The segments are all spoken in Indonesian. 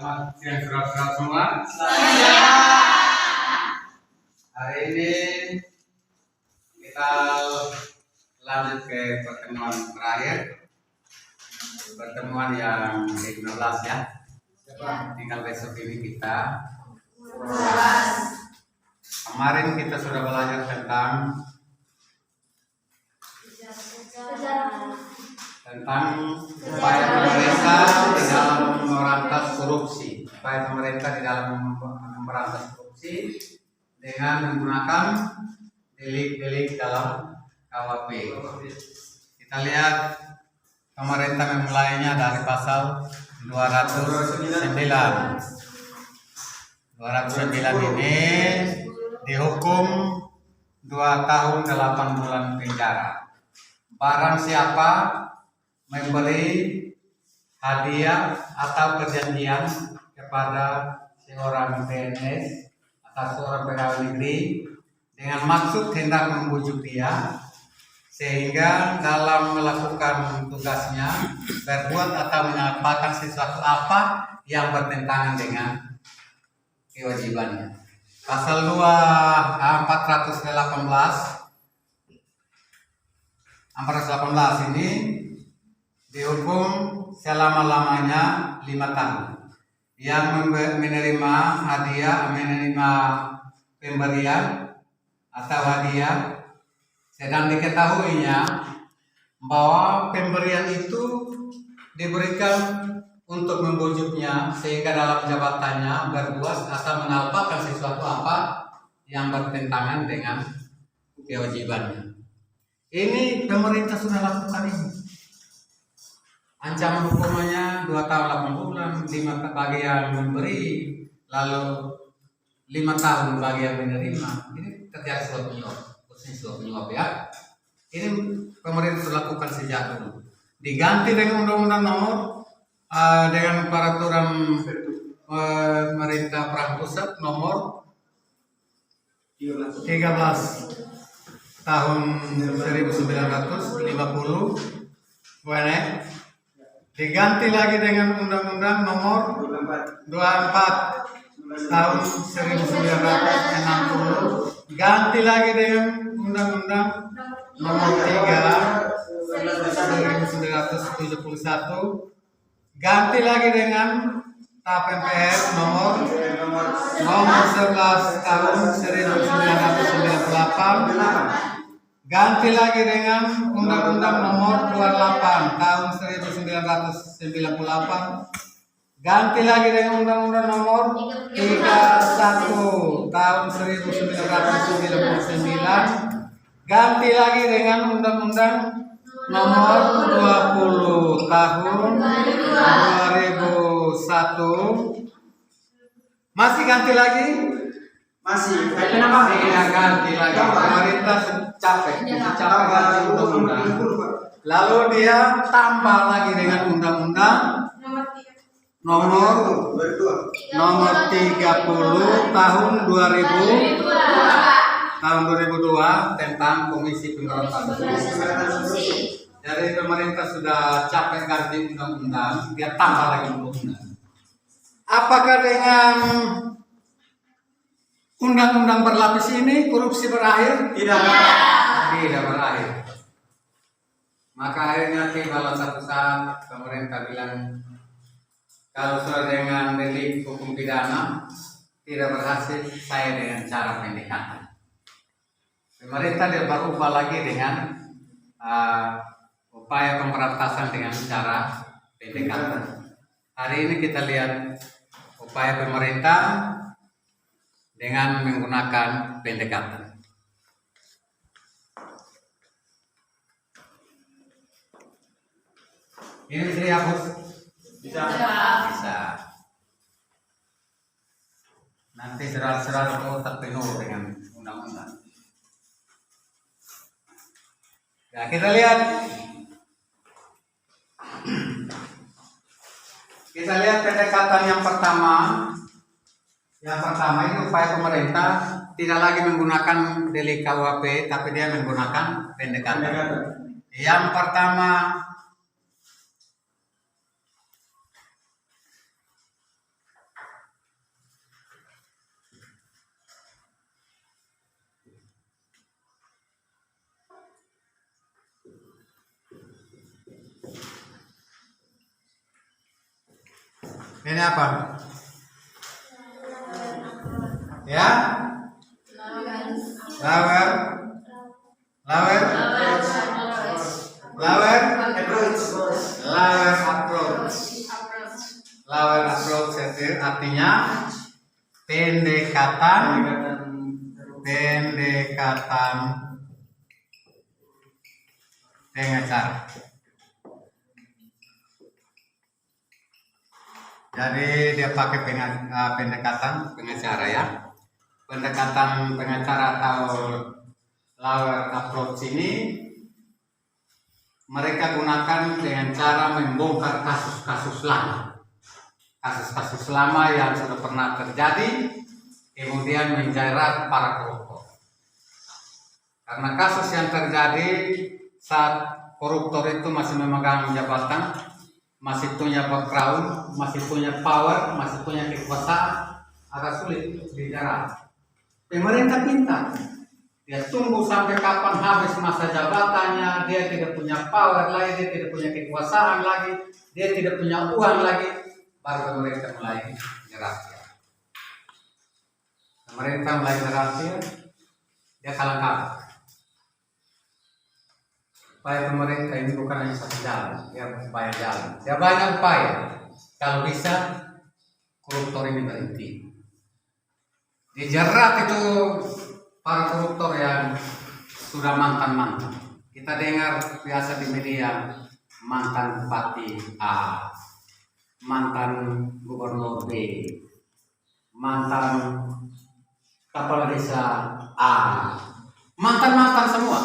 Selamat siang saudara-saudara semua. Hari ini kita lanjut ke pertemuan terakhir, pertemuan yang ke-15 ya. Tinggal besok ini kita. Kemarin kita sudah belajar tentang upaya pemerintah di dalam memberantas korupsi, dengan menggunakan delik-delik dalam KUHP. Kita lihat pemerintah memulainya dari pasal 209. 209 ini dihukum 2 tahun 8 bulan penjara. Barang siapa memberi hadiah atau perjanjian kepada seorang PNS atau seorang pegawai negeri dengan maksud hendak membujuk dia sehingga dalam melakukan tugasnya berbuat atau menyampaikan sesuatu apa yang bertentangan dengan kewajibannya. Pasal 418 ini dihukum selama-lamanya 5 tahun. Yang menerima hadiah, menerima pemberian atau hadiah, sedang diketahuinya bahwa pemberian itu diberikan untuk membujuknya sehingga dalam jabatannya berbuat atau menalpakan sesuatu apa yang bertentangan dengan kewajibannya. Ini pemerintah sudah lakukan ini. Ancaman hukumannya 2 tahun 8 bulan, 5 bagi yang memberi, lalu 5 tahun bagi yang menerima. Ini terjadi suap menyuap, khususnya suap menyuap ya. Ini pemerintah sudah lakukan sejak dulu. Diganti dengan undang-undang nomor dengan peraturan pemerintah perang pusat nomor 13 tahun 1950 WNF, diganti lagi dengan undang-undang nomor 24 tahun 1960, ganti lagi dengan undang-undang nomor 3 1971, ganti lagi dengan KPPR nomor 11 tahun 1998, ganti lagi dengan Undang-Undang nomor 28 tahun 1998, ganti lagi dengan Undang-Undang nomor 31 tahun 1999, ganti lagi dengan Undang-Undang nomor 20 tahun 2001. Masih ganti lagi? Masih ganti lagi. Pemerintah capek ganti undang-undang. Lalu dia tambah lagi dengan undang-undang nomor 30 tahun 2002 tentang Komisi Pemberantasan Korupsi. Jadi pemerintah sudah capek ganti undang-undang, dia tambah lagi undang-undang. Apakah dengan undang-undang berlapis ini korupsi berakhir? Tidak berakhir. Maka akhirnya tibalah satu saat pemerintah bilang, kalau sudah dengan delik hukum pidana tidak berhasil, saya dengan cara pendekatan. Pemerintah dia berubah lagi dengan upaya pemberantasan dengan cara pendekatan. Hari ini kita lihat upaya pemerintah dengan menggunakan pendekatan. Ini bisa dihapus? Bisa. Nanti saudara-saudara mau terpenuh dengan undang-undang. Ya, kita lihat. Kita lihat pendekatan yang pertama. Yang pertama itu upaya pemerintah tidak lagi menggunakan delik KUHP, tapi dia menggunakan pendekatan. Yang pertama Ini apa? Ya? Lower. Lower. Lower approach. Lower approach. Lower approach itu artinya pendekatan pengacara. Jadi dia pakai pendekatan pengacara ya. Pendekatan pengacara atau lower approach ini mereka gunakan dengan cara membongkar kasus-kasus lama. Kasus-kasus lama yang sudah pernah terjadi kemudian menjerat para koruptor. Karena kasus yang terjadi saat koruptor itu masih memegang jabatan, masih punya background, masih punya power, masih punya kekuasaan, agak sulit untuk dijerat. Pemerintah pintar, dia tunggu sampai kapan habis masa jabatannya, dia tidak punya power lagi, dia tidak punya kekuasaan lagi, dia tidak punya uang lagi, baru pemerintah mulai jerat dia. Pemerintah mulai jerat dia kalah kabur. Upaya pemerintah ini bukan hanya satu jalan, dia banyak jalan, dia banyak upaya. Kalau bisa koruptor ini berhenti. Dijerat itu para koruptor yang sudah mantan-mantan. Kita dengar biasa di media mantan bupati A, mantan gubernur B, mantan kepala desa A, mantan-mantan semua.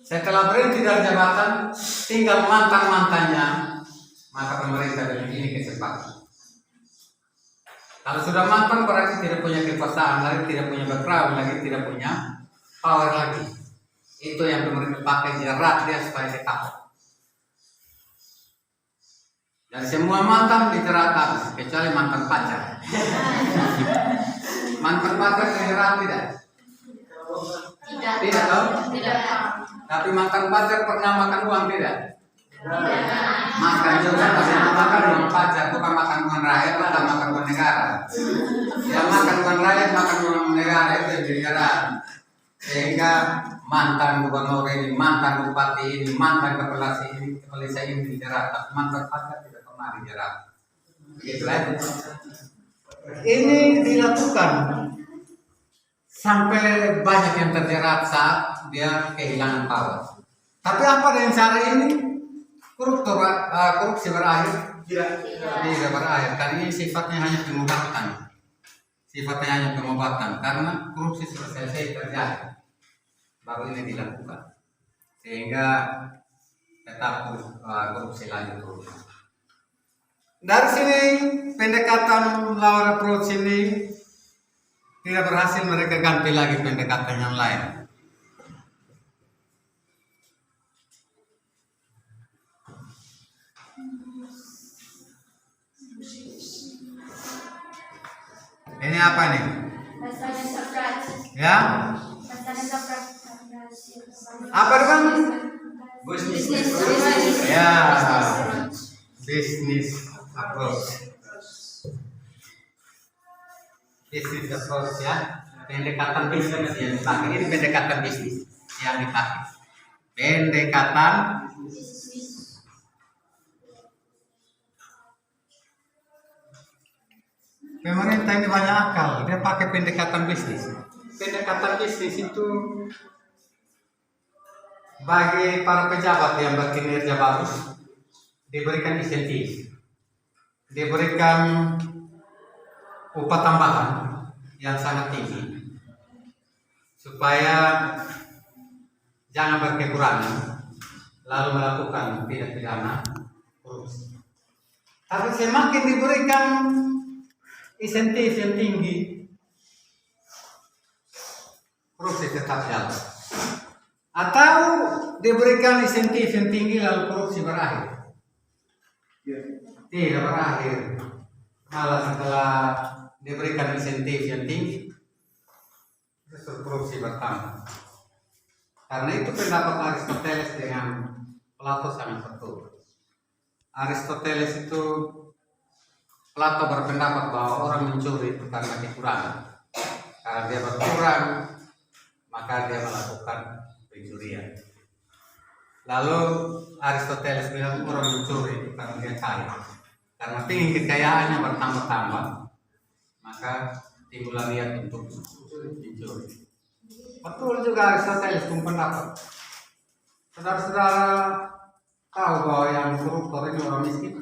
Setelah berhenti dari jabatan, tinggal mantan-mantannya, maka pemerintah bilang ini kesempatan. Kalau sudah mantan berarti tidak punya kekuasaan lagi, tidak punya background lagi, tidak punya power lagi. Itu yang pemerintah pakai, jerat dia supaya dia kapok. Dan semua mantan dijerat habis, kecuali mantan pacar. Mantan pacar dijerat tidak? Tidak dong? Tidak. Tapi mantan pacar pernah makan uang tidak? Makan juga, tapi makan uang pacar, bukan makan uang rakyat atau makan uang negara. Ya makan uang rakyat, makan uang negara itu yang dijerat. Sehingga mantan gubernur ini, mantan bupati ini, mantan kepala desa ini dijerat, tapi mantan pacar tidak pernah dijerat. Begitu kan? Ini dilakukan sampai banyak yang terjerat saat dia kehilangan power. Tapi apa dengan cara ini? Korupsi berakhir? Tidak berakhir. Karena ini sifatnya hanya pengobatan. Sifatnya hanya pengobatan. Karena korupsi sudah selesai terjadi, baru ini dilakukan. Sehingga tetap korupsi lanjut terus. Dari sini pendekatan lower approach ini tidak berhasil, mereka ganti lagi pendekatan yang lain. Ini apa nih? Ya? Apa bang? Bisnis. Ya, bisnis approach. Bisnis approach ya, pendekatan bisnis yang dipakai. Ini pendekatan bisnis yang dipakai. Pendekatan pemerintah ini banyak akal, dia pakai pendekatan bisnis. Pendekatan bisnis itu bagi para pejabat yang berkinerja bagus diberikan insentif, diberikan upah tambahan yang sangat tinggi supaya jangan berkekurangan lalu melakukan tindak pidana korupsi. Tapi semakin diberikan insentif yang tinggi, korupsi tetap jalan. Atau diberikan insentif yang tinggi lalu korupsi berakhir? Tidak berakhir. Malah setelah diberikan insentif yang tinggi, justru korupsi bertambah. Karena itu pendapat Aristoteles dengan Plato sangat betul. Aristoteles itu Plato berpendapat bahwa orang mencuri itu karena kekurangan. Karena dia berkurang, maka dia melakukan pencurian. Lalu Aristoteles bilang orang mencuri itu karena dia kaya. Karena ingin kekayaannya bertambah-tambah, maka timbullah niat untuk mencuri. Betul juga Aristoteles pendapat. Saudara-saudara tahu bahwa yang koruptor ini orang miskin?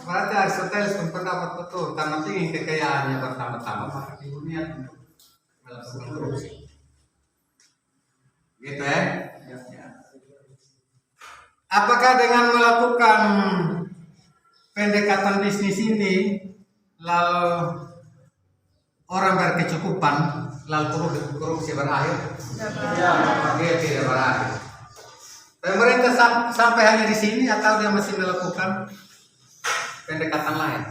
Berarti Aristoteles pendapat betul, karena ingin kekayaannya bertambah-tambah, maka timbul niat untuk melakukan korupsi. Gitu ya? Apakah dengan melakukan pendekatan bisnis ini lalu orang berkecukupan lalu korupsi berakhir? Dia tidak berakhir. Pemerintah sampai hanya di sini atau dia masih melakukan pendekatan lain?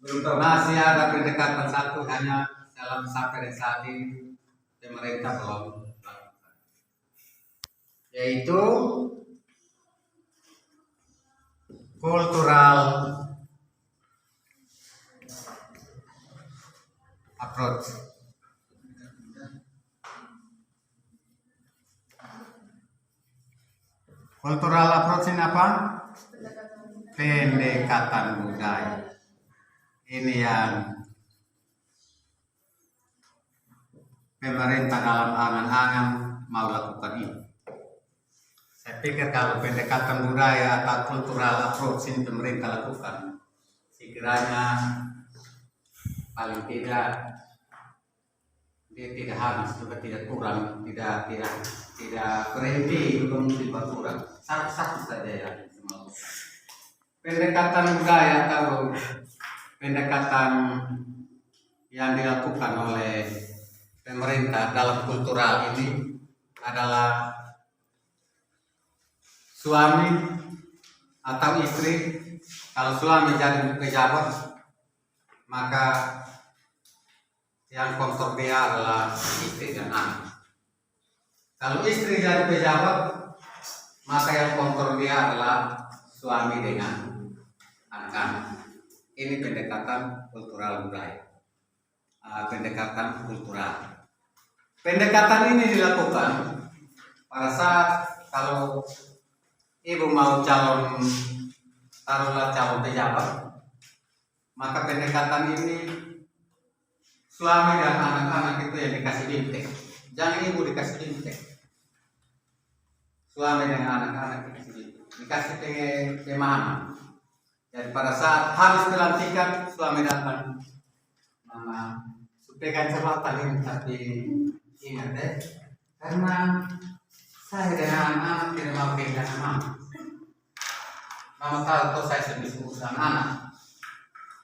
Belum tahu. Masih ada pendekatan satu hanya dalam sampai saat ini pemerintah belum melakukan, yaitu cultural approach. Cultural approach ini apa? Pendekatan budaya. Ini yang pemerintah dalam angan-angan mau lakukan ini. Saya pikir kalau pendekatan budaya atau cultural approach ini pemerintah lakukan, sekiranya paling tidak dia tidak habis juga tidak kurang, tidak berhenti juga mungkin berkurang. Satu saja ya. Pendekatan budaya atau pendekatan yang dilakukan oleh pemerintah dalam kultural ini adalah suami atau istri. Kalau suami jadi pejabat, maka yang kontrol dia adalah istri dan anak. Kalau istri jadi pejabat, maka yang kontrol dia adalah suami dengan anak-anak. Ini pendekatan kultural budaya. Pendekatan kultural. Pendekatan ini dilakukan pada saat kalau ibu mau taruhlah calon pejabat, maka pendekatan ini suami dan anak-anak itu yang dikasih bintang. Jangan ibu dikasih bintang. Suami dan anak-anak dikasih pemahaman. Jadi pada saat habis pelantikan, suami datang, mama supaya cerita ini, tapi ingat karena saya dengan anak tidak mau kehilangan mama. Mama tahu saya sedih urusan anak.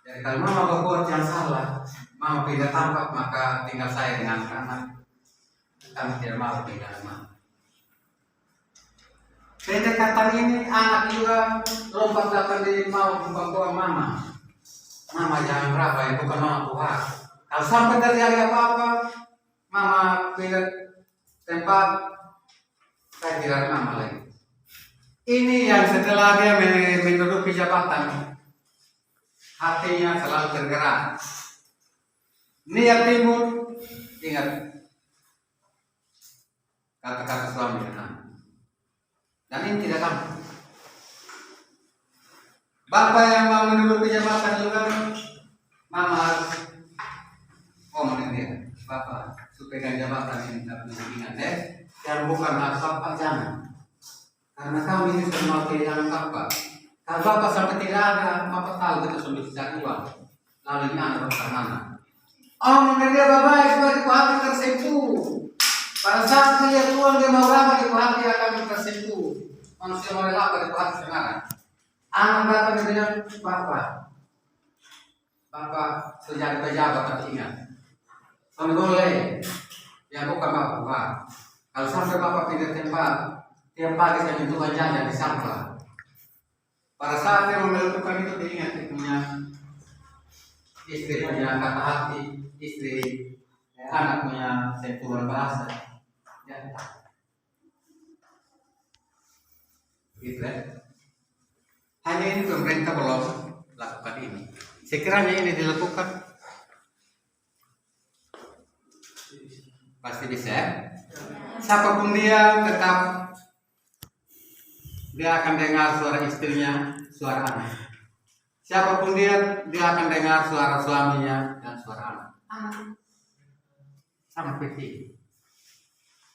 Jadi kalau mama berbuat yang salah, mama pindah tempat, maka tinggal saya dengan anak. Kami tidak mau kehilangan mama. Pendekatan ini anak juga lompat datang di mau membawa mama. Mama jangan berapa ya, bukan mama kuat. Kalau sampai terjadi apa-apa, mama pindah tempat, saya tidak mama lagi. Ini yang setelah dia menduduki jabatan, hatinya selalu tergerak. Niat timbul, ingat kata-kata suami dan anak. Dan ini tidak gampang. Bapak yang mau menduduki jabatan juga, mama harus ngomongin dia. Bapak, supaya jabatan ini tak ingat dan bukan harus bapak jangan. Karena kami ini sudah mau kehilangan bapak. Kalau bapak sampai tidak ada, bapak tahu kita sudah bisa keluar. Lalu ini anak mana? Oh, mungkin dia bapak sebagai hati tersentuh. Pada saat melihat uang dia mau berapa, di hati akan tersentuh. Manusia mau apa di hati sekarang. Anak datang dia bilang, Bapak sejak pejabat tapi ingat. Kami boleh, ya bukan bapak. Kalau sampai bapak pindah tempat, tiap pagi saya menentukan jajan di sampah. Pada saat dia melakukan itu, dia ingat dia punya istri, punya kata hati, istri, anak punya sentuhan bahasa. Ya. Gitu ya. Hanya Hanya ini pemerintah belum lakukan ini. Sekiranya ini dilakukan, pasti bisa. Siapapun dia tetap dia akan dengar suara istrinya, suara anak. Siapapun dia akan dengar suara suaminya dan suara anak. Sama seperti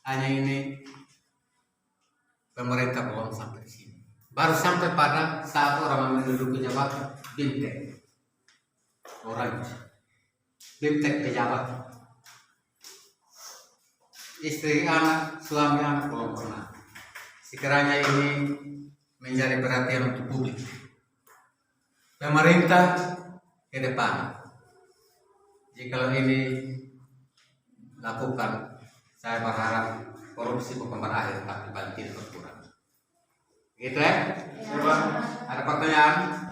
hanya ini pemerintah belum sampai di sini. Baru sampai pada saat orang menduduki jabatan, bimtek, bimtek pejabat. Istri, anak, suami, anak belum pernah. Sekiranya ini menjadi perhatian untuk publik. Pemerintah ke depan, jika ini lakukan, saya berharap korupsi bukan berakhir, tapi paling tidak berkurang. Gitu ya? Ada pertanyaan?